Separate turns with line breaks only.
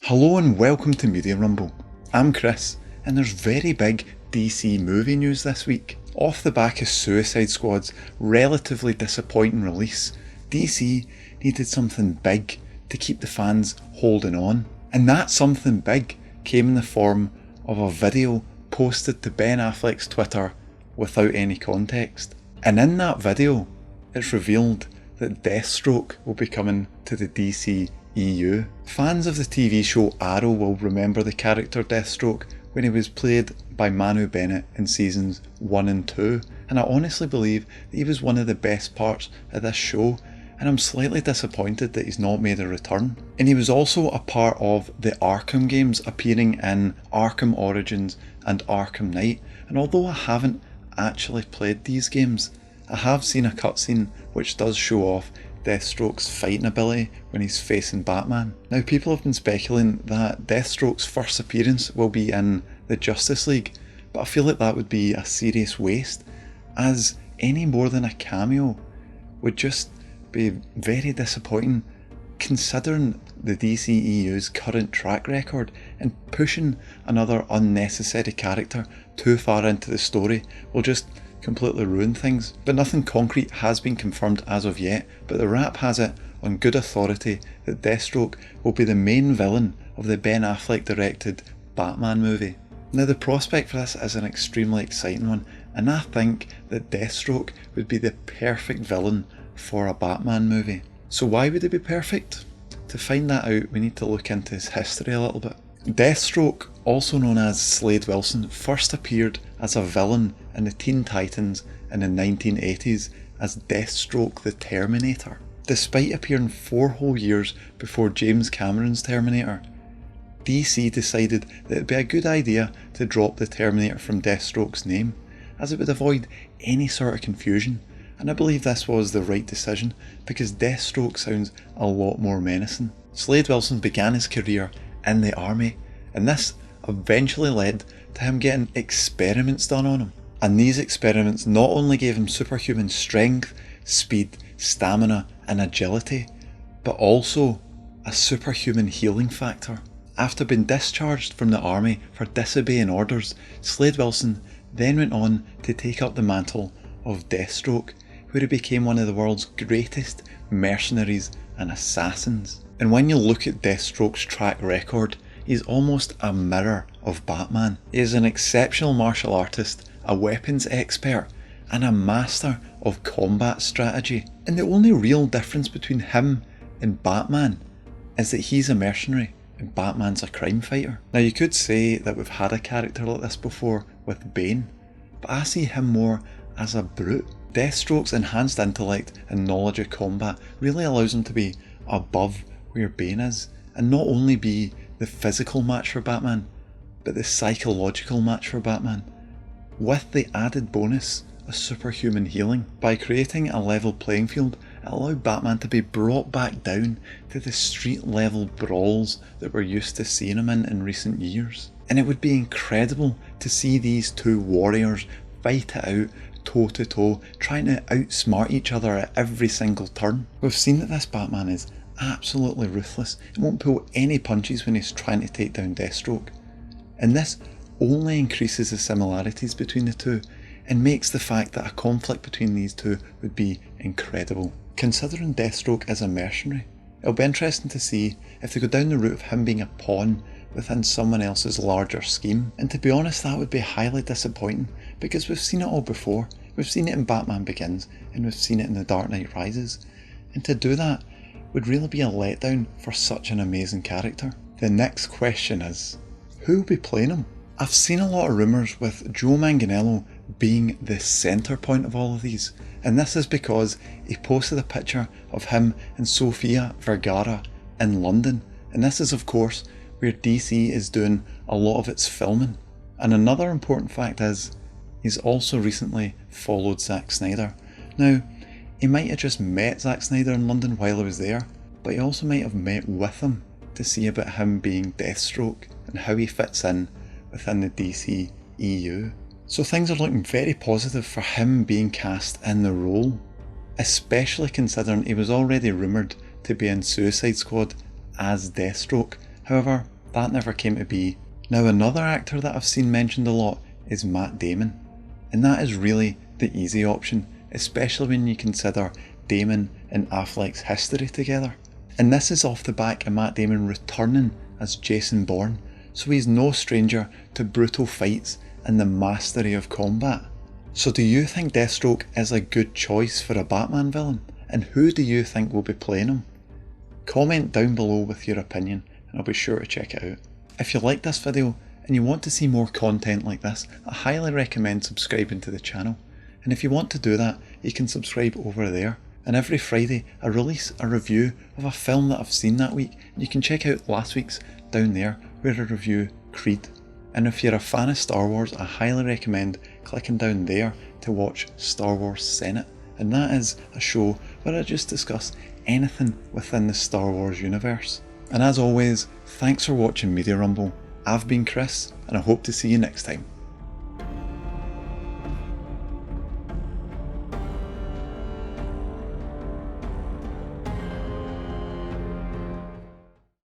Hello and welcome to Media Rumble. I'm Chris, and there's very big DC movie news this week. Off the back of Suicide Squad's relatively disappointing release, DC needed something big to keep the fans holding on. And that something big came in the form of a video posted to Ben Affleck's Twitter without any context. And in that video, it's revealed that Deathstroke will be coming to the DC EU. Fans of the TV show Arrow will remember the character Deathstroke when he was played by Manu Bennett in seasons 1 and 2, and I honestly believe that he was one of the best parts of this show, and I'm slightly disappointed that he's not made a return. And he was also a part of the Arkham games, appearing in Arkham Origins and Arkham Knight, and although I haven't actually played these games, I have seen a cutscene which does show off Deathstroke's fighting ability when he's facing Batman. Now, people have been speculating that Deathstroke's first appearance will be in the Justice League, but I feel like that would be a serious waste, as any more than a cameo would just be very disappointing considering the DCEU's current track record, and pushing another unnecessary character too far into the story will just completely ruin things. But nothing concrete has been confirmed as of yet, but the rap has it on good authority that Deathstroke will be the main villain of the Ben Affleck directed Batman movie. Now, the prospect for this is an extremely exciting one, and I think that Deathstroke would be the perfect villain for a Batman movie. So why would he be perfect? To find that out, we need to look into his history a little bit. Deathstroke, also known as Slade Wilson, first appeared as a villain in the Teen Titans in the 1980s as Deathstroke the Terminator. Despite appearing 4 whole years before James Cameron's Terminator, DC decided that it would be a good idea to drop the Terminator from Deathstroke's name, as it would avoid any sort of confusion, and I believe this was the right decision because Deathstroke sounds a lot more menacing. Slade Wilson began his career in the army, and this eventually led to him getting experiments done on him. And these experiments not only gave him superhuman strength, speed, stamina and agility, but also a superhuman healing factor. After being discharged from the army for disobeying orders, Slade Wilson then went on to take up the mantle of Deathstroke, where he became one of the world's greatest mercenaries and assassins. And when you look at Deathstroke's track record, he's almost a mirror of Batman. He is an exceptional martial artist, a weapons expert, and a master of combat strategy. And the only real difference between him and Batman is that he's a mercenary and Batman's a crime fighter. Now, you could say that we've had a character like this before with Bane, but I see him more as a brute. Deathstroke's enhanced intellect and knowledge of combat really allows him to be above where Bane is, and not only be the physical match for Batman, but the psychological match for Batman, with the added bonus of superhuman healing. By creating a level playing field, it allowed Batman to be brought back down to the street level brawls that we're used to seeing him in recent years. And it would be incredible to see these two warriors fight it out toe to toe, trying to outsmart each other at every single turn. We've seen that this Batman is absolutely ruthless and won't pull any punches when he's trying to take down Deathstroke. And this only increases the similarities between the two and makes the fact that a conflict between these two would be incredible. Considering Deathstroke is a mercenary, it'll be interesting to see if they go down the route of him being a pawn within someone else's larger scheme. And to be honest, that would be highly disappointing because we've seen it all before. We've seen it in Batman Begins and we've seen it in The Dark Knight Rises. And to do that would really be a letdown for such an amazing character. The next question is, who will be playing him? I've seen a lot of rumours with Joe Manganiello being the centre point of all of these, and this is because he posted a picture of him and Sofia Vergara in London, and this is of course where DC is doing a lot of its filming. And another important fact is, he's also recently followed Zack Snyder. Now, he might have just met Zack Snyder in London while he was there, but he also might have met with him to see about him being Deathstroke and how he fits in within the DC EU. So things are looking very positive for him being cast in the role, especially considering he was already rumoured to be in Suicide Squad as Deathstroke. However, that never came to be. Now another actor that I've seen mentioned a lot is Matt Damon, and that is really the easy option, especially when you consider Damon and Affleck's history together. And this is off the back of Matt Damon returning as Jason Bourne, so he's no stranger to brutal fights and the mastery of combat. So do you think Deathstroke is a good choice for a Batman villain? And who do you think will be playing him? Comment down below with your opinion and I'll be sure to check it out. If you like this video and you want to see more content like this, I highly recommend subscribing to the channel. And if you want to do that, you can subscribe over there. And every Friday I release a review of a film that I've seen that week. You can check out last week's down there where I review Creed. And if you're a fan of Star Wars, I highly recommend clicking down there to watch Star Wars Senate. And that is a show where I just discuss anything within the Star Wars universe. And as always, thanks for watching Media Rumble. I've been Chris, and I hope to see you next time.